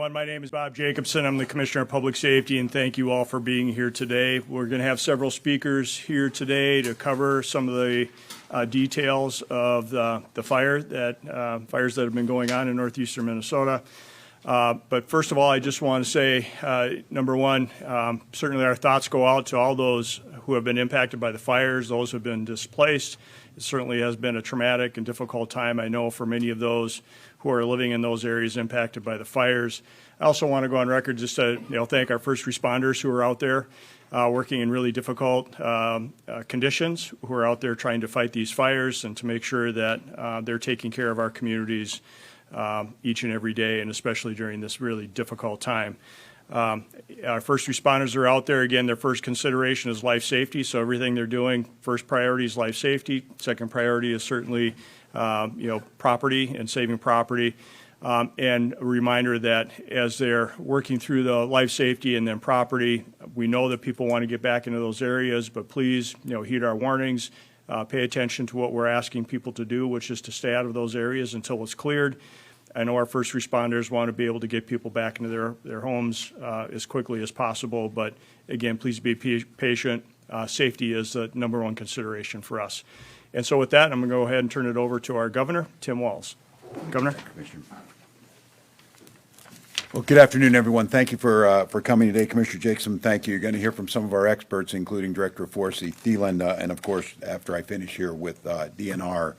everyone. My name is Bob Jacobson. I'm the Commissioner of Public Safety, and thank you all for being here today. We're going to have several speakers here today to cover some of the details of the fires that have been going on in northeastern Minnesota. But first of all, I just want to say, number one, certainly our thoughts go out to all those who have been impacted by the fires, those who have been displaced. It certainly has been a traumatic and difficult time, I know, for many of those who are living in those areas impacted by the fires. I also want to go on record just to thank our first responders who are out there working in really difficult conditions, who are out there trying to fight these fires and to make sure that they're taking care of our communities each and every day, and especially during this really difficult time. Our first responders are out there. Again, their first consideration is life safety, so everything they're doing, first priority is life safety. Second priority is certainly property and saving property. And a reminder that as they're working through the life safety and then property, we know that people want to get back into those areas, but please, heed our warnings, pay attention to what we're asking people to do, which is to stay out of those areas until it's cleared. I know our first responders want to be able to get people back into their homes as quickly as possible, but again, please be patient. Safety is the number one consideration for us. And so with that, I'm going to go ahead and turn it over to our Governor, Tim Walz. Governor. Well, good afternoon, everyone. Thank you for coming today. Commissioner Jacobson, thank you. You're going to hear from some of our experts, including Director of Forestry Thielen, and of course, after I finish here with DNR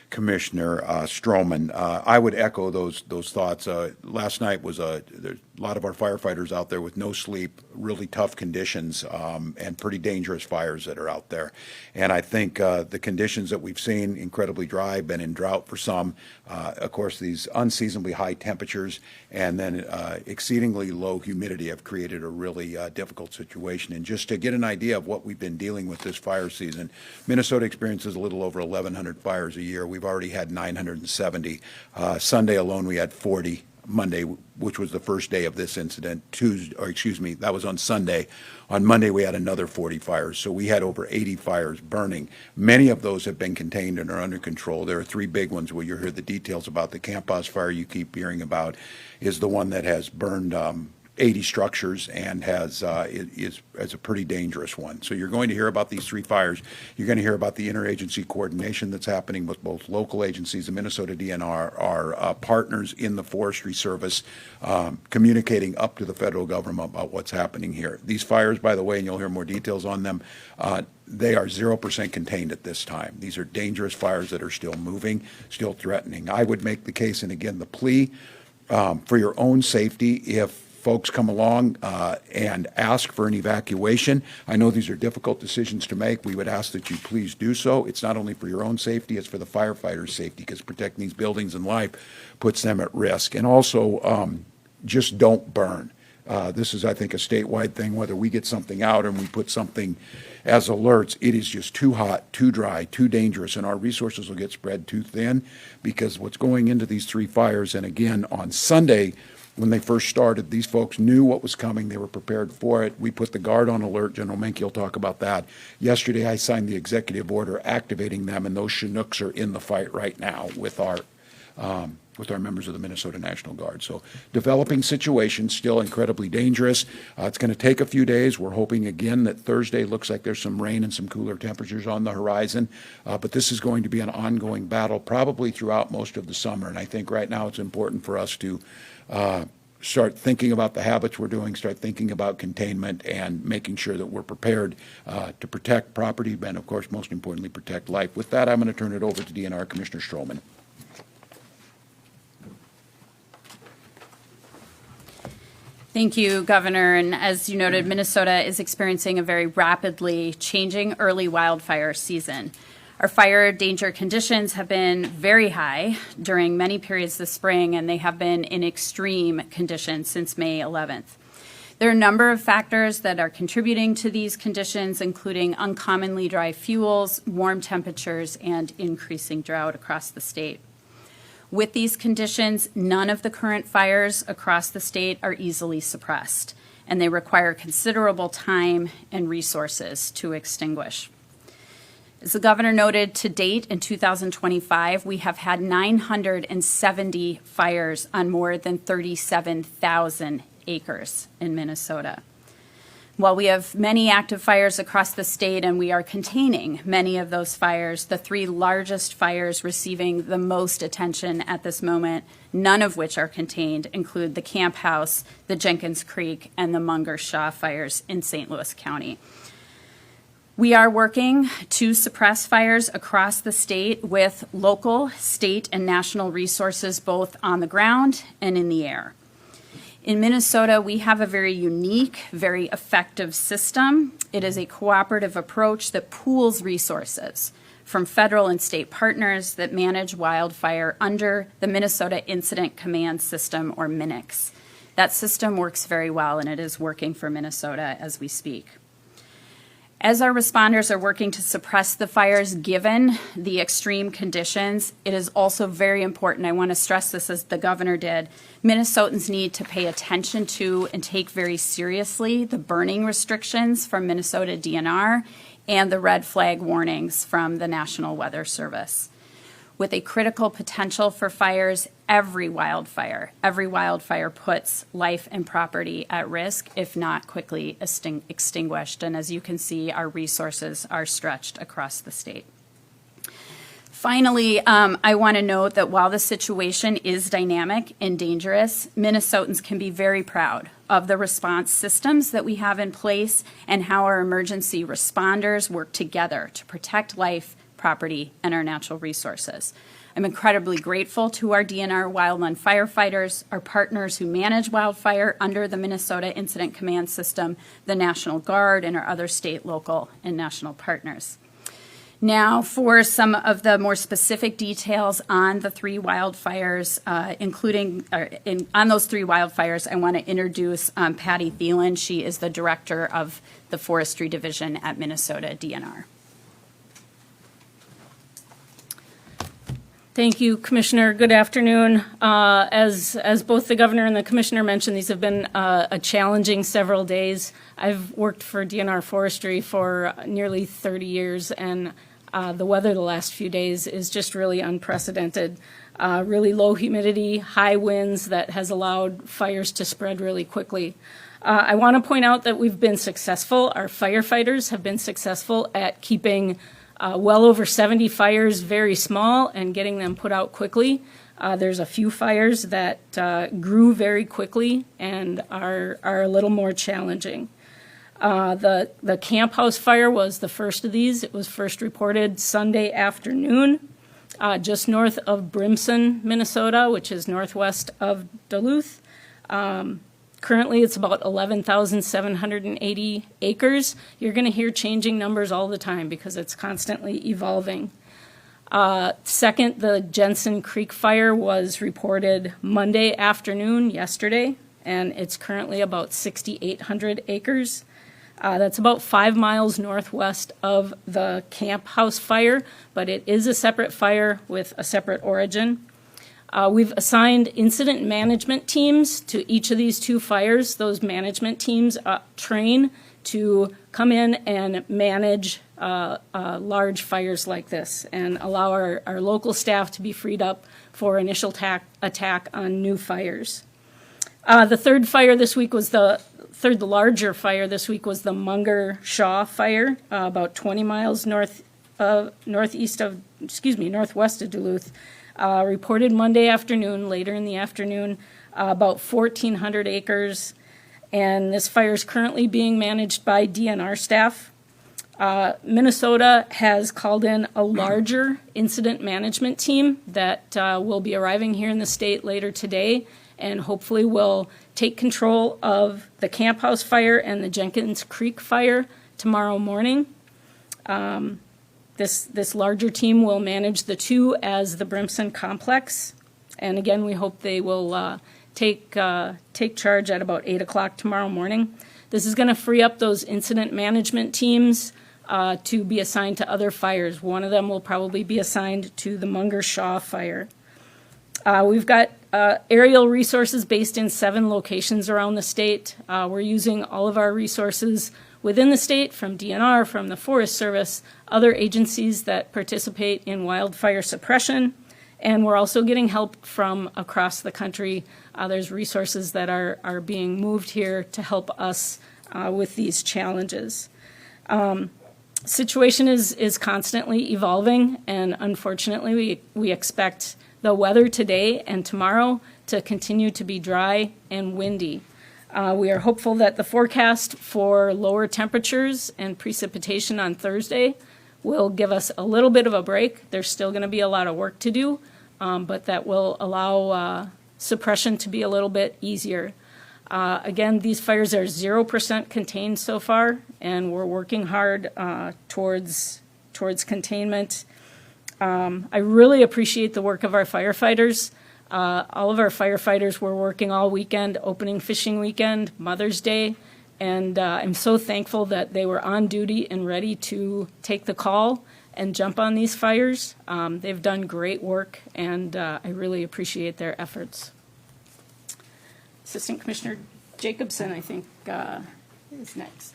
Commissioner Stroman. I would echo those thoughts. Last night was there's a lot of our firefighters out there with no sleep, really tough conditions, and pretty dangerous fires that are out there. And I think the conditions that we've seen, incredibly dry, been in drought for some, of course, these unseasonably high temperatures, and then exceedingly low humidity have created a really difficult situation. And just to get an idea of what we've been dealing with this fire season, Minnesota experiences a little over 1,100 fires a year. We've already had 970. Sunday alone, we had 40. Monday, which was the first day of this incident, that was on Sunday. On Monday, we had another 40 fires, so we had over 80 fires burning. Many of those have been contained and are under control. There are three big ones where you'll hear the details about. The Camp House fire you keep hearing about is the one that has burned 80 structures and is a pretty dangerous one. So you're going to hear about these three fires. You're going to hear about the interagency coordination that's happening with both local agencies, the Minnesota DNR, our partners in the Forestry Service, communicating up to the federal government about what's happening here. These fires, by the way, and you'll hear more details on them, they are 0% contained at this time. These are dangerous fires that are still moving, still threatening. I would make the case, and again, the plea for your own safety, if folks come along and ask for an evacuation. I know these are difficult decisions to make. We would ask that you please do so. It's not only for your own safety, it's for the firefighters' safety, because protecting these buildings and life puts them at risk. And also, just don't burn. This is, I think, a statewide thing. Whether we get something out and we put something as alerts, it is just too hot, too dry, too dangerous, and our resources will get spread too thin, because what's going into these three fires, and again, on Sunday, when they first started, these folks knew what was coming. They were prepared for it. We put the guard on alert. General Menke will talk about that. Yesterday, I signed the executive order activating them, and those Chinooks are in the fight right now with our members of the Minnesota National Guard. So developing situation, still incredibly dangerous. It's going to take a few days. We're hoping again that Thursday looks like there's some rain and some cooler temperatures on the horizon. But this is going to be an ongoing battle probably throughout most of the summer. And I think right now it's important for us to start thinking about the habits we're doing, start thinking about containment, and making sure that we're prepared to protect property and, of course, most importantly, protect life. With that, I'm going to turn it over to DNR Commissioner Stroman. Thank you, Governor. And as you noted, Minnesota is experiencing a very rapidly changing early wildfire season. Our fire danger conditions have been very high during many periods this spring, and they have been in extreme conditions since May 11th. There are a number of factors that are contributing to these conditions, including uncommonly dry fuels, warm temperatures, and increasing drought across the state. With these conditions, none of the current fires across the state are easily suppressed, and they require considerable time and resources to extinguish. As the governor noted, to date in 2025, we have had 970 fires on more than 37,000 acres in Minnesota. While we have many active fires across the state and we are containing many of those fires, the three largest fires receiving the most attention at this moment, none of which are contained, include the Camp House, the Jenkins Creek, and the Munger Shaw fires in St. Louis County. We are working to suppress fires across the state with local, state, and national resources both on the ground and in the air. In Minnesota, we have a very unique, very effective system. It is a cooperative approach that pools resources from federal and state partners that manage wildfire under the Minnesota Incident Command System, or MINICS. That system works very well, and it is working for Minnesota as we speak. As our responders are working to suppress the fires given the extreme conditions, it is also very important, I want to stress this as the governor did, Minnesotans need to pay attention to and take very seriously the burning restrictions from Minnesota DNR and the red flag warnings from the National Weather Service. With a critical potential for fires, every wildfire puts life and property at risk if not quickly extinguished. And as you can see, our resources are stretched across the state. Finally, I want to note that while the situation is dynamic and dangerous, Minnesotans can be very proud of the response systems that we have in place and how our emergency responders work together to protect life, property, and our natural resources. I'm incredibly grateful to our DNR wildland firefighters, our partners who manage wildfire under the Minnesota Incident Command System, the National Guard, and our other state, local, and national partners. Now for some of the more specific details on the three wildfires, on those three wildfires, I want to introduce Patty Thielen. She is the director of the Forestry Division at Minnesota DNR. Thank you, Commissioner. Good afternoon. As both the governor and the commissioner mentioned, these have been a challenging several days. I've worked for DNR Forestry for nearly 30 years, and the weather the last few days is just really unprecedented. Really low humidity, high winds that has allowed fires to spread really quickly. I want to point out that we've been successful. Our firefighters have been successful at keeping well over 70 fires very small and getting them put out quickly. There's a few fires that grew very quickly and are a little more challenging. The Camp House fire was the first of these. It was first reported Sunday afternoon, just north of Brimson, Minnesota, which is northwest of Duluth. Currently, it's about 11,780 acres. You're going to hear changing numbers all the time because it's constantly evolving. Second, the Jensen Creek fire was reported Monday afternoon, yesterday, and it's currently about 6,800 acres. That's about 5 miles northwest of the Camp House fire, but it is a separate fire with a separate origin. We've assigned incident management teams to each of these two fires. Those management teams train to come in and manage large fires like this and allow our local staff to be freed up for initial attack on new fires. The third fire this week was the larger fire this week was the Munger Shaw fire, about 20 miles northwest of Duluth. Reported Monday afternoon, later in the afternoon, about 1,400 acres, and this fire is currently being managed by DNR staff. Minnesota has called in a larger incident management team that will be arriving here in the state later today and hopefully will take control of the Camp House fire and the Jenkins Creek fire tomorrow morning. This larger team will manage the two as the Brimson complex. And again, we hope they will take charge at about 8 o'clock tomorrow morning. This is going to free up those incident management teams to be assigned to other fires. One of them will probably be assigned to the Munger Shaw fire. We've got aerial resources based in 7 locations around the state. We're using all of our resources within the state, from DNR, from the Forest Service, other agencies that participate in wildfire suppression. And we're also getting help from across the country. There's resources that are being moved here to help us with these challenges. Situation is constantly evolving, and unfortunately, we expect the weather today and tomorrow to continue to be dry and windy. We are hopeful that the forecast for lower temperatures and precipitation on Thursday will give us a little bit of a break. There's still going to be a lot of work to do, but that will allow suppression to be a little bit easier. Again, these fires are 0% contained so far, and we're working hard towards containment. I really appreciate the work of our firefighters. All of our firefighters were working all weekend, opening fishing weekend, Mother's Day, and I'm so thankful that they were on duty and ready to take the call and jump on these fires. They've done great work, and I really appreciate their efforts. Assistant Commissioner Jacobson, I think, is next.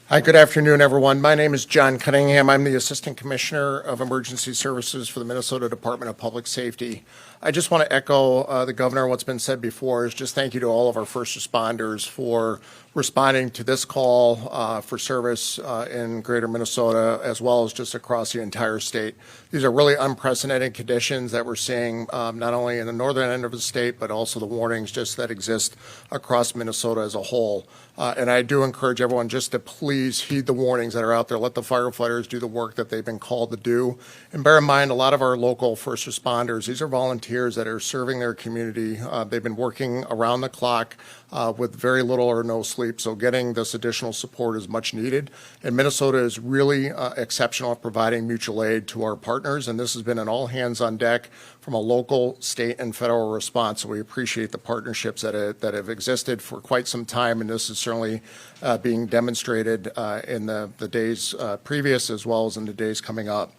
Hi, good afternoon, everyone. My name is John Cunningham. I'm the Assistant Commissioner of Emergency Services for the Minnesota Department of Public Safety. I just want to echo the Governor, what's been said before, is just thank you to all of our first responders for responding to this call for service in greater Minnesota, as well as just across the entire state. These are really unprecedented conditions that we're seeing not only in the northern end of the state, but also the warnings just that exist across Minnesota as a whole. And I do encourage everyone just to please heed the warnings that are out there. Let the firefighters do the work that they've been called to do. And bear in mind, a lot of our local first responders, these are volunteers that are serving their community. They've been working around the clock with very little or no sleep. So getting this additional support is much needed. And Minnesota is really exceptional at providing mutual aid to our partners. And this has been an all hands on deck from a local, state, and federal response. So we appreciate the partnerships that have existed for quite some time. And this is certainly being demonstrated in the days previous as well as in the days coming up.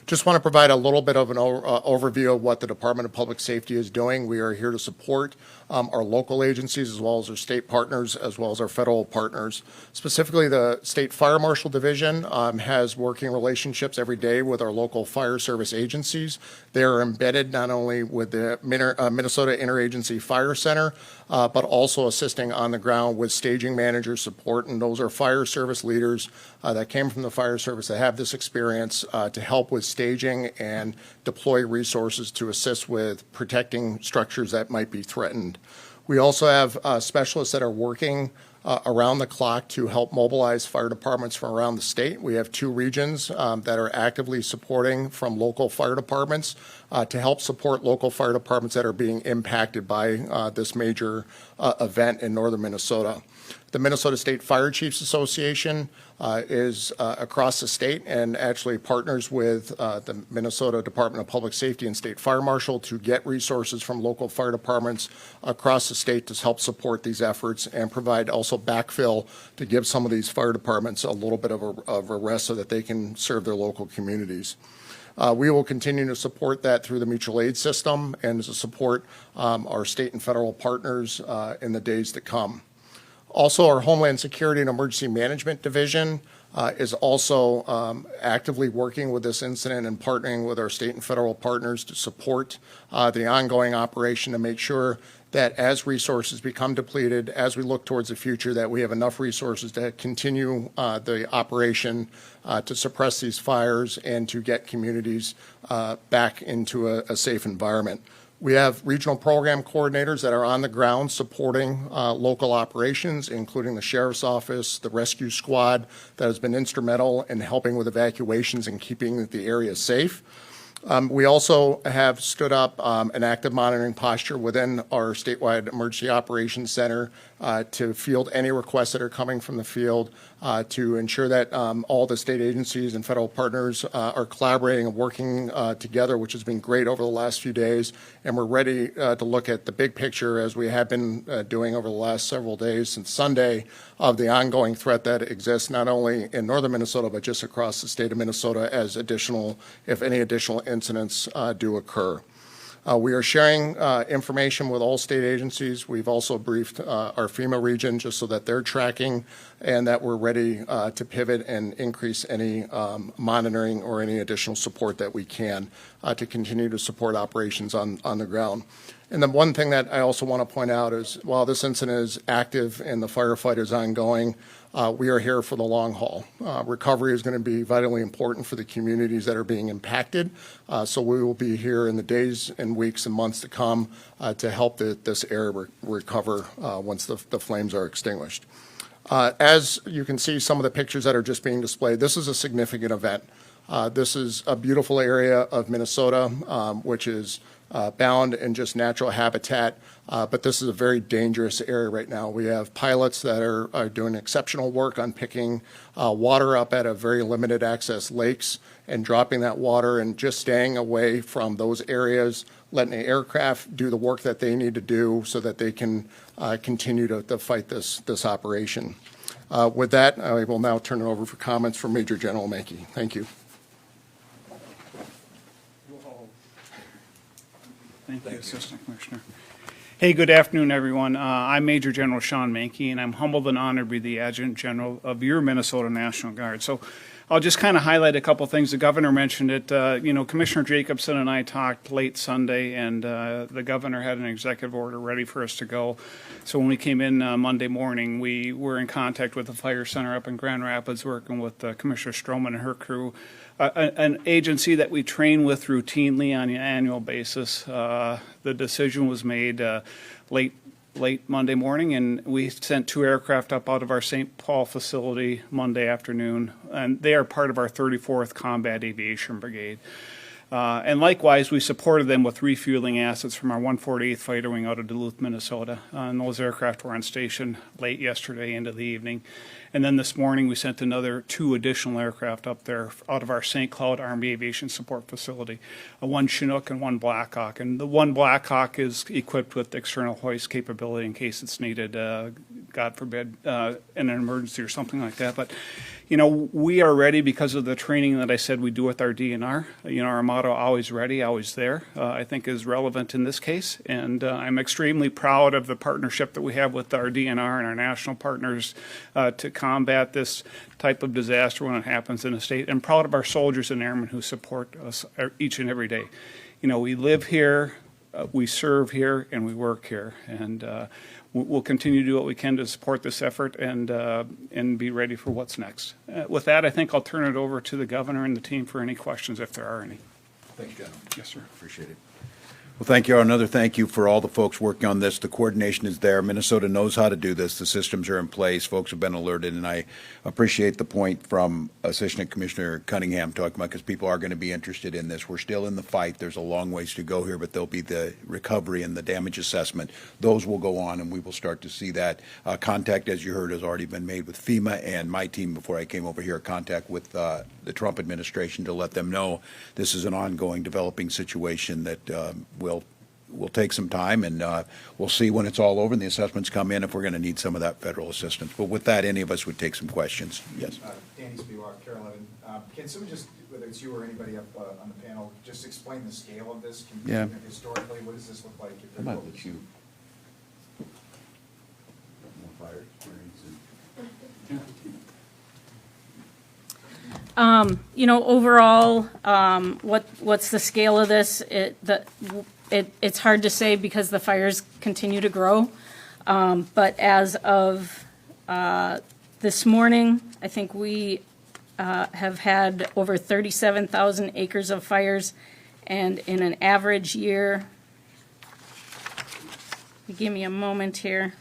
Just want to provide a little bit of an overview of what the Department of Public Safety is doing. We are here to support our local agencies as well as our state partners as well as our federal partners. Specifically, the State Fire Marshal Division has working relationships every day with our local fire service agencies. They are embedded not only with the Minnesota Interagency Fire Center, but also assisting on the ground with staging manager support. And those are fire service leaders that came from the fire service that have this experience to help with staging and deploy resources to assist with protecting structures that might be threatened. We also have specialists that are working around the clock to help mobilize fire departments from around the state. We have 2 regions that are actively supporting from local fire departments to help support local fire departments that are being impacted by this major event in northern Minnesota. The Minnesota State Fire Chiefs Association is across the state and actually partners with the Minnesota Department of Public Safety and State Fire Marshal to get resources from local fire departments across the state to help support these efforts and provide also backfill to give some of these fire departments a little bit of a rest so that they can serve their local communities. We will continue to support that through the mutual aid system and to support our state and federal partners in the days to come. Also, our Homeland Security and Emergency Management Division is also actively working with this incident and partnering with our state and federal partners to support the ongoing operation to make sure that as resources become depleted, as we look towards the future, that we have enough resources to continue the operation to suppress these fires and to get communities back into a safe environment. We have regional program coordinators that are on the ground supporting local operations, including the Sheriff's Office, the Rescue Squad that has been instrumental in helping with evacuations and keeping the area safe. We also have stood up an active monitoring posture within our statewide emergency operations center to field any requests that are coming from the field to ensure that all the state agencies and federal partners are collaborating and working together, which has been great over the last few days. And we're ready to look at the big picture, as we have been doing over the last several days since Sunday, of the ongoing threat that exists not only in northern Minnesota, but just across the state of Minnesota as if any additional incidents do occur. We are sharing information with all state agencies. We've also briefed our FEMA region just so that they're tracking and that we're ready to pivot and increase any monitoring or any additional support that we can to continue to support operations on the ground. And the one thing that I also want to point out is while this incident is active and the firefight is ongoing, we are here for the long haul. Recovery is going to be vitally important for the communities that are being impacted. So we will be here in the days and weeks and months to come to help this area recover once the flames are extinguished. As you can see, some of the pictures that are just being displayed, this is a significant event. This is a beautiful area of Minnesota, which is bound in just natural habitat, but this is a very dangerous area right now. We have pilots that are doing exceptional work on picking water up at a very limited access lakes and dropping that water and just staying away from those areas, letting the aircraft do the work that they need to do so that they can continue to fight this operation. With that, I will now turn it over for comments from Major General Mankey. Thank you. Thank you, Assistant Commissioner. Hey, good afternoon, everyone. I'm Major General Sean Mankey, and I'm humbled and honored to be the Adjutant General of your Minnesota National Guard. So I'll just kind of highlight a couple things. The governor mentioned it. Commissioner Jacobson and I talked late Sunday, and the governor had an executive order ready for us to go. So when we came in Monday morning, we were in contact with the Fire Center up in Grand Rapids, working with Commissioner Stroman and her crew, an agency that we train with routinely on an annual basis. The decision was made late Monday morning, and we sent 2 aircraft up out of our St. Paul facility Monday afternoon, and they are part of our 34th Combat Aviation Brigade. And likewise, we supported them with refueling assets from our 148th Fighter Wing out of Duluth, Minnesota. And those aircraft were on station late yesterday into the evening. And then this morning, we sent another 2 additional aircraft up there out of our St. Cloud Army Aviation Support Facility, one Chinook and one Blackhawk. And the one Blackhawk is equipped with external hoist capability in case it's needed, God forbid, in an emergency or something like that. But, we are ready because of the training that I said we do with our DNR. Our motto, always ready, always there, I think is relevant in this case. And I'm extremely proud of the partnership that we have with our DNR and our national partners to combat this type of disaster when it happens in a state, and proud of our soldiers and airmen who support us each and every day. We live here, we serve here, and we work here, and we'll continue to do what we can to support this effort and be ready for what's next. With that, I think I'll turn it over to the governor and the team for any questions if there are any. Thanks, General. Yes, sir. Appreciate it. Well, thank you. Another thank you for all the folks working on this. The coordination is there. Minnesota knows how to do this. The systems are in place. Folks have been alerted, and I appreciate the point from Assistant Commissioner Cunningham talking about, because people are going to be interested in this. We're still in the fight. There's a long ways to go here, but there'll be the recovery and the damage assessment. Those will go on, and we will start to see that. Contact, as you heard, has already been made with FEMA, and my team, before I came over here, contact with the Trump administration to let them know this is an ongoing developing situation that will take some time, and we'll see when it's all over and the assessments come in if we're going to need some of that federal assistance. But with that, any of us would take some questions. Yes. Danny Spiewak, Carolyn. Can someone just, whether it's you or anybody up on the panel, just explain the scale of this? Yeah. Historically, what does this look like? I might let you. More fire experience. Overall, what's the scale of this? It's hard to say because the fires continue to grow. But as of this morning, I think we have had over 37,000 acres of fires, and in an average year, give me a moment here.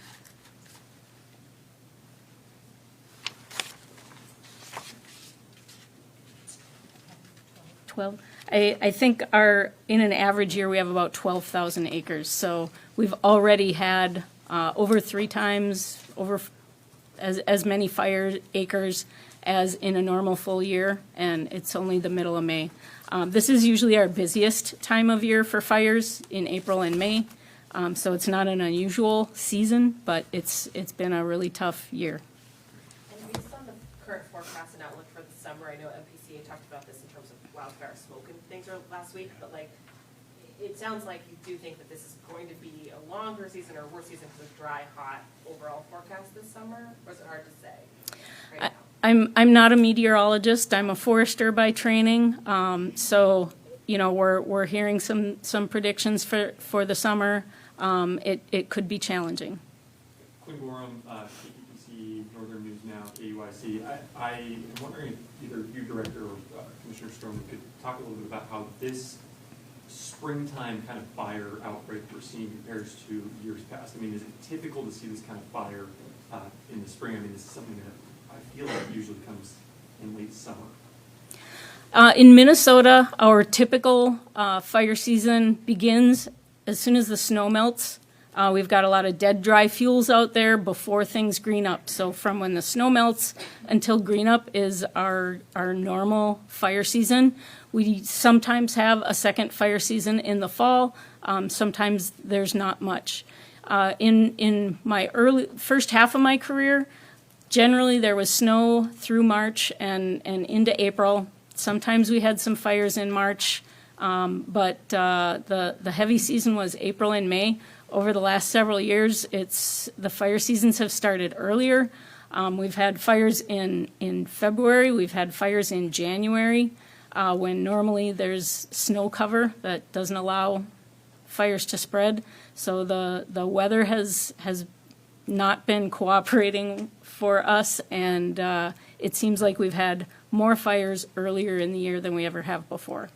I think in an average year, we have about 12,000 acres. So we've already had over 3 times as many fire acres as in a normal full year, and it's only the middle of May. This is usually our busiest time of year for fires, in April and May. So it's not an unusual season, but it's been a really tough year. And based on the current forecast and outlook for the summer, I know MPCA talked about this in terms of wildfire smoke and things last week, but it sounds like you do think that this is going to be a longer season or worse season because of dry, hot overall forecast this summer, or is it hard to say right now? I'm not a meteorologist. I'm a forester by training. So, you know, we're hearing some predictions for the summer. It could be challenging. Quinn Gorham, KPPC, Northern News Now, KUIC. I am wondering if either you, Director, or Commissioner Stroman could talk a little bit about how this springtime kind of fire outbreak we're seeing compares to years past. I mean, is it typical to see this kind of fire in the spring? I mean, this is something that I feel like usually comes in late summer. In Minnesota, our typical fire season begins as soon as the snow melts. We've got a lot of dead, dry fuels out there before things green up. So from when the snow melts until green up is our normal fire season. We sometimes have a second fire season in the fall. Sometimes there's not much. In my first half of my career, generally there was snow through March and into April. Sometimes we had some fires in March, but the heavy season was April and May. Over the last several years, the fire seasons have started earlier. We've had fires in February. We've had fires in January, when normally there's snow cover that doesn't allow fires to spread. So the weather has not been cooperating for us, and it seems like we've had more fires earlier in the year than we ever have before.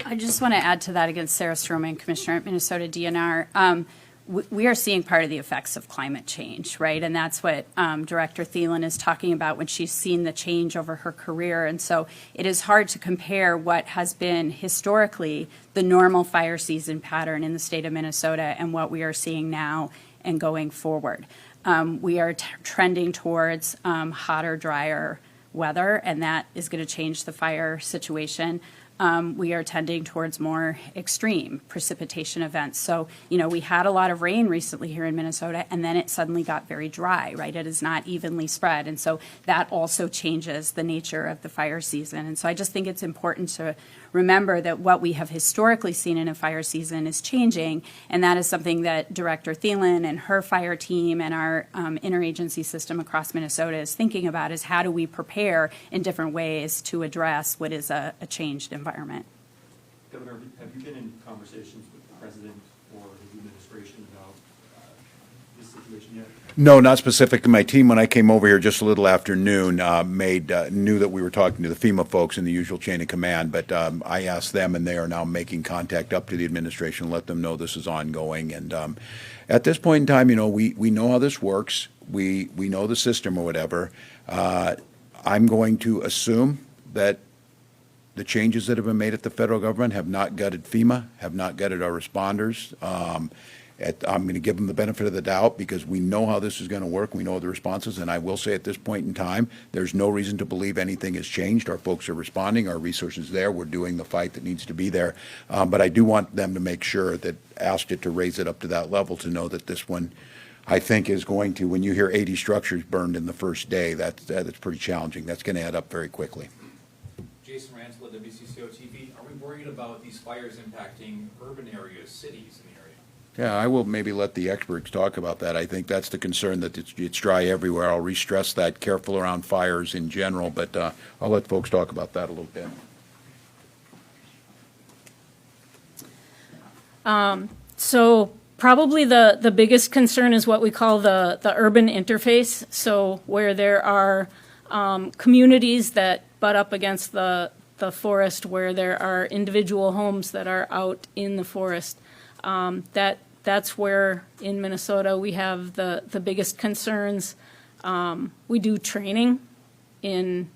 I just want to add to that against Sarah Stroman, Commissioner at Minnesota DNR. We are seeing part of the effects of climate change, right? And that's what Director Thielen is talking about when she's seen the change over her career. And so it is hard to compare what has been historically the normal fire season pattern in the state of Minnesota and what we are seeing now and going forward. We are trending towards hotter, drier weather, and that is going to change the fire situation. We are tending towards more extreme precipitation events. So, you know, we had a lot of rain recently here in Minnesota, and then it suddenly got very dry, right? It is not evenly spread. And so that also changes the nature of the fire season. And so I just think it's important to remember that what we have historically seen in a fire season is changing, and that is something that Director Thielen and her fire team and our interagency system across Minnesota is thinking about, is how do we prepare in different ways to address what is a changed environment. Governor, have you been in conversations with the President or his administration about this situation yet? No, not specifically. My team, when I came over here just a little after noon, knew that we were talking to the FEMA folks in the usual chain of command, but I asked them, and they are now making contact up to the administration, let them know this is ongoing. And at this point in time, you know, we know how this works. We know the system or whatever. I'm going to assume that the changes that have been made at the federal government have not gutted FEMA, have not gutted our responders. I'm going to give them the benefit of the doubt because we know how this is going to work. We know the responses, and I will say at this point in time, there's no reason to believe anything has changed. Our folks are responding. Our resources there. We're doing the fight that needs to be there. But I do want them to make sure that asked it to raise it up to that level to know that this one, I think, is going to, when you hear 80 structures burned in the first day, that's pretty challenging. That's going to add up very quickly. Jason Rantzler, WCCO TV. Are we worried about these fires impacting urban areas, cities in the area? Yeah, I will maybe let the experts talk about that. I think that's the concern, that it's dry everywhere. I'll re-stress that, careful around fires in general, but I'll let folks talk about that a little bit. So probably the biggest concern is what we call the urban interface. So where there are communities that butt up against the forest, where there are individual homes that are out in the forest. That's where in Minnesota we have the biggest concerns. We do training to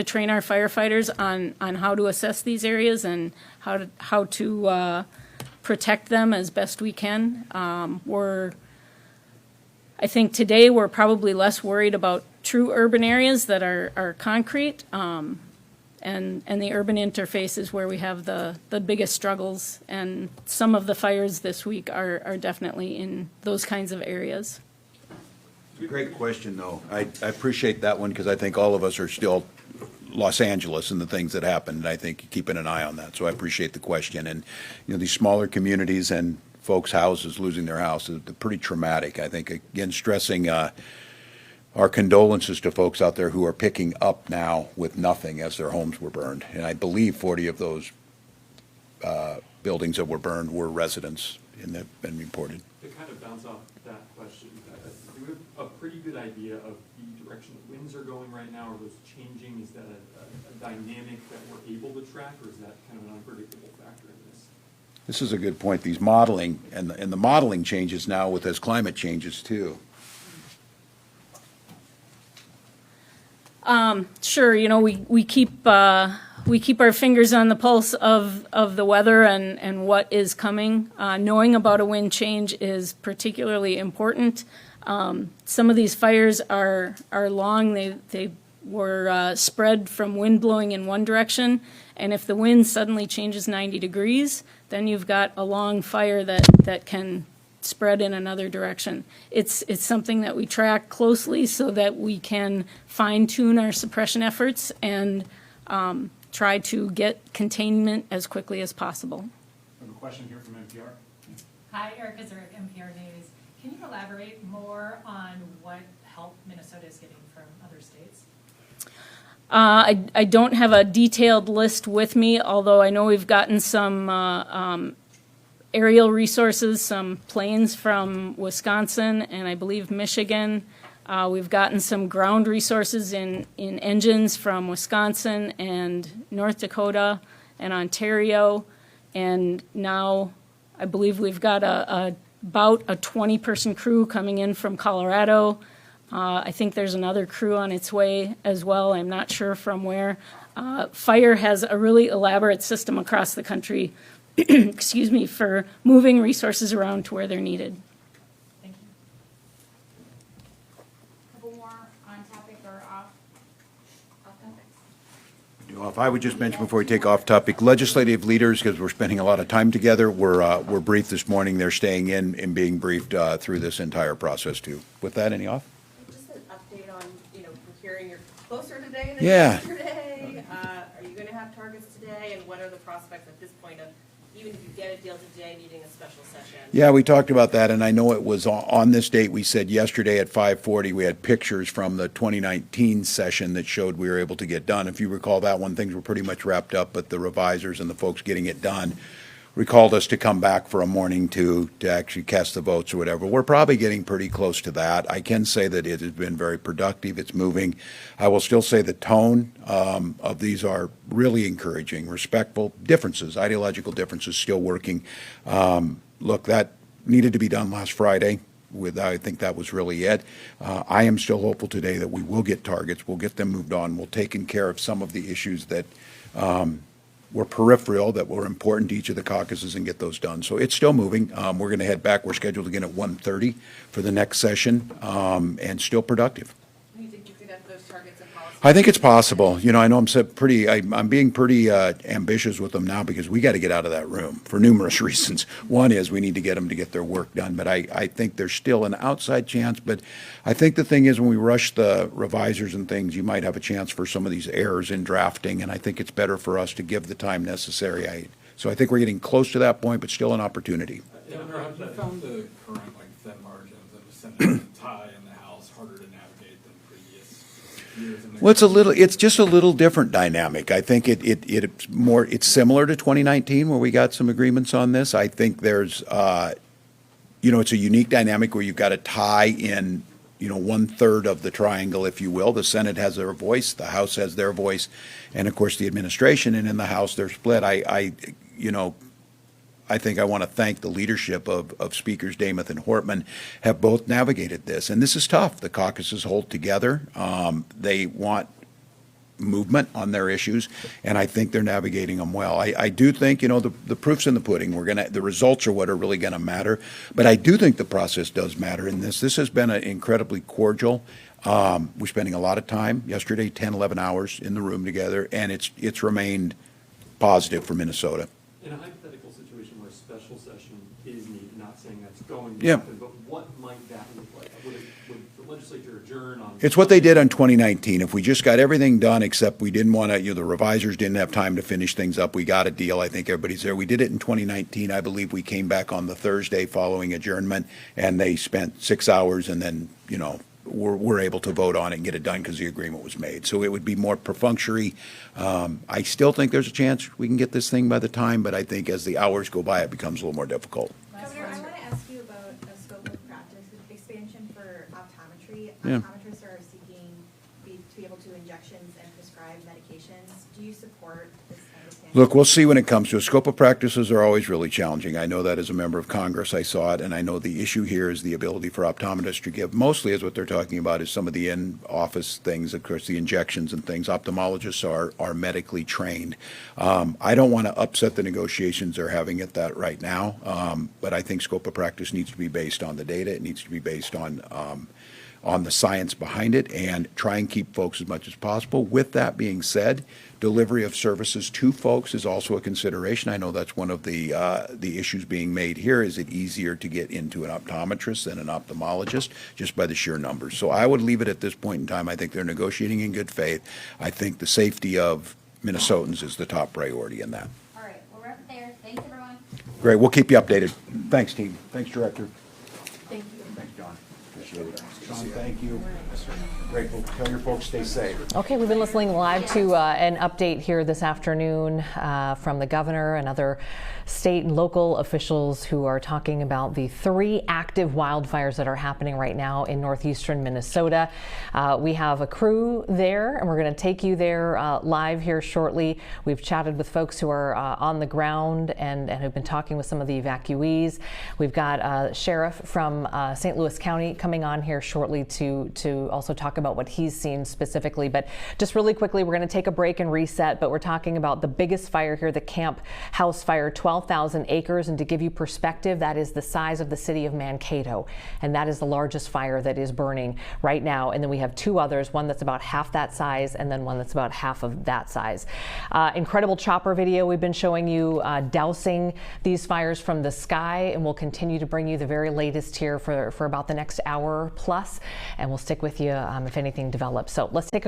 train our firefighters on how to assess these areas and how to protect them as best we can. I think today we're probably less worried about true urban areas that are concrete. And the urban interface is where we have the biggest struggles, and some of the fires this week are definitely in those kinds of areas. Great question, though. I appreciate that one because I think all of us are still Los Angeles and the things that happened. I think keeping an eye on that. So I appreciate the question. And, you know, these smaller communities and folks' houses losing their houses, they're pretty traumatic. I think, again, stressing our condolences to folks out there who are picking up now with nothing as their homes were burned. And I believe 40 of those buildings that were burned were residents and have been reported. To kind of bounce off that question, do we have a pretty good idea of the direction the winds are going right now? Are those changing? Is that a dynamic that we're able to track, or is that kind of an unpredictable factor in this? This is a good point. These modeling, and the modeling changes now with as climate changes too. Sure, you know, we keep our fingers on the pulse of the weather and what is coming. Knowing about a wind change is particularly important. Some of these fires are long. They were spread from wind blowing in one direction, and if the wind suddenly changes 90 degrees, then you've got a long fire that can spread in another direction. It's something that we track closely so that we can fine-tune our suppression efforts and try to get containment as quickly as possible. I have a question here from NPR. Hi, Erica Zurich, NPR News. Can you elaborate more on what help Minnesota is getting from other states? I don't have a detailed list with me, although I know we've gotten some aerial resources, some planes from Wisconsin and I believe Michigan. We've gotten some ground resources in engines from Wisconsin and North Dakota and Ontario. And now I believe we've got about a 20-person crew coming in from Colorado. I think there's another crew on its way as well. I'm not sure from where. Fire has a really elaborate system across the country, excuse me, for moving resources around to where they're needed. Thank you. Couple more on topic or off topic? If I would just mention before we take off topic, legislative leaders, because we're spending a lot of time together, we're briefed this morning. They're staying in and being briefed through this entire process too. With that, any off? Just an update on, procuring, you're closer today than Yeah. yesterday. Are you gonna have targets today, and what are the prospects at this point of, even if you get a deal today, needing a special session? Yeah, we talked about that, and I know it was on this date. We said yesterday at 5:40, we had pictures from the 2019 session that showed we were able to get done. If you recall that one, things were pretty much wrapped up, but the revisers and the folks getting it done recalled us to come back for a morning to actually cast the votes or whatever. We're probably getting pretty close to that. I can say that it has been very productive. It's moving. I will still say the tone of these are really encouraging, respectful differences, ideological differences still working. Look, that needed to be done last Friday. I think that was really it. I am still hopeful today that we will get targets. We'll get them moved on. We'll take care of some of the issues that were peripheral, that were important to each of the caucuses, and get those done. So it's still moving. We're going to head back. We're scheduled again at 1:30 for the next session, and still productive. Do you think you could have those targets in policy? I think it's possible. I know I'm being pretty ambitious with them now because we got to get out of that room for numerous reasons. One is we need to get them to get their work done, but I think there's still an outside chance. But I think the thing is when we rush the revisers and things, you might have a chance for some of these errors in drafting, and I think it's better for us to give the time necessary. So I think we're getting close to that point, but still an opportunity. Governor, have you found the current thin margins in the Senate tie in the House harder to navigate than previous years? Well, it's just a little different dynamic. I think it's similar to 2019 where we got some agreements on this. I think there's, it's a unique dynamic where you've got a tie in, 1/3 of the triangle, if you will. The Senate has their voice, the House has their voice, and of course the administration. And in the House, they're split. I think I want to thank the leadership of Speakers Demuth and Hortman have both navigated this. And this is tough. The caucuses hold together. They want movement on their issues, and I think they're navigating them well. I do think, the proof's in the pudding. The results are what are really going to matter. But I do think the process does matter in this. This has been incredibly cordial. We're spending a lot of time, yesterday, 10, 11 hours in the room together, and it's remained positive for Minnesota. In a hypothetical situation where a special session is needed, not saying that's going to Yeah. happen, but what might that look like? Would the legislature adjourn on? It's what they did on 2019. If we just got everything done, except we didn't want to, the revisers didn't have time to finish things up. We got a deal. I think everybody's there. We did it in 2019. I believe we came back on the Thursday following adjournment, and they spent 6 hours, and then, we're able to vote on it and get it done because the agreement was made. So it would be more perfunctory. I still think there's a chance we can get this thing by the time, but I think as the hours go by, it becomes a little more difficult. Governor, I want to ask you about a scope of practice expansion for optometry. Yeah. Optometrists are seeking to be able to injections and prescribe medications. Do you support this kind of expansion? Look, we'll see when it comes to it. Scope of practices are always really challenging. I know that as a member of Congress, I saw it, and I know the issue here is the ability for optometrists to give, mostly is what they're talking about is some of the in-office things, of course, the injections and things. Ophthalmologists are medically trained. I don't want to upset the negotiations they're having at that right now, but I think scope of practice needs to be based on the data. It needs to be based on the science behind it and try and keep folks as much as possible. With that being said, delivery of services to folks is also a consideration. I know that's one of the issues being made here. Is it easier to get into an optometrist than an ophthalmologist just by the sheer numbers? So I would leave it at this point in time. I think they're negotiating in good faith. I think the safety of Minnesotans is the top priority in that. All right, we'll wrap it there. Thanks, everyone. Great. We'll keep you updated. Thanks, team. Thanks, Director. Thank you. Thanks, John. Appreciate it. Sean, thank you. Grateful. Tell your folks stay safe. Okay, we've been listening live to an update here this afternoon from the governor and other state and local officials who are talking about the 3 active wildfires that are happening right now in northeastern Minnesota. We have a crew there, and we're going to take you there live here shortly. We've chatted with folks who are on the ground and have been talking with some of the evacuees. We've got a sheriff from St. Louis County coming on here shortly to also talk about what he's seen specifically. But just really quickly, we're going to take a break and reset, but we're talking about the biggest fire here, the Camp House fire, 12,000 acres. And to give you perspective, that is the size of the city of Mankato. And that is the largest fire that is burning right now. And then we have 2 others, one that's about half that size and then one that's about half of that size. Incredible chopper video we've been showing you dousing these fires from the sky. And we'll continue to bring you the very latest here for about the next hour plus. And we'll stick with you if anything develops. So let's take a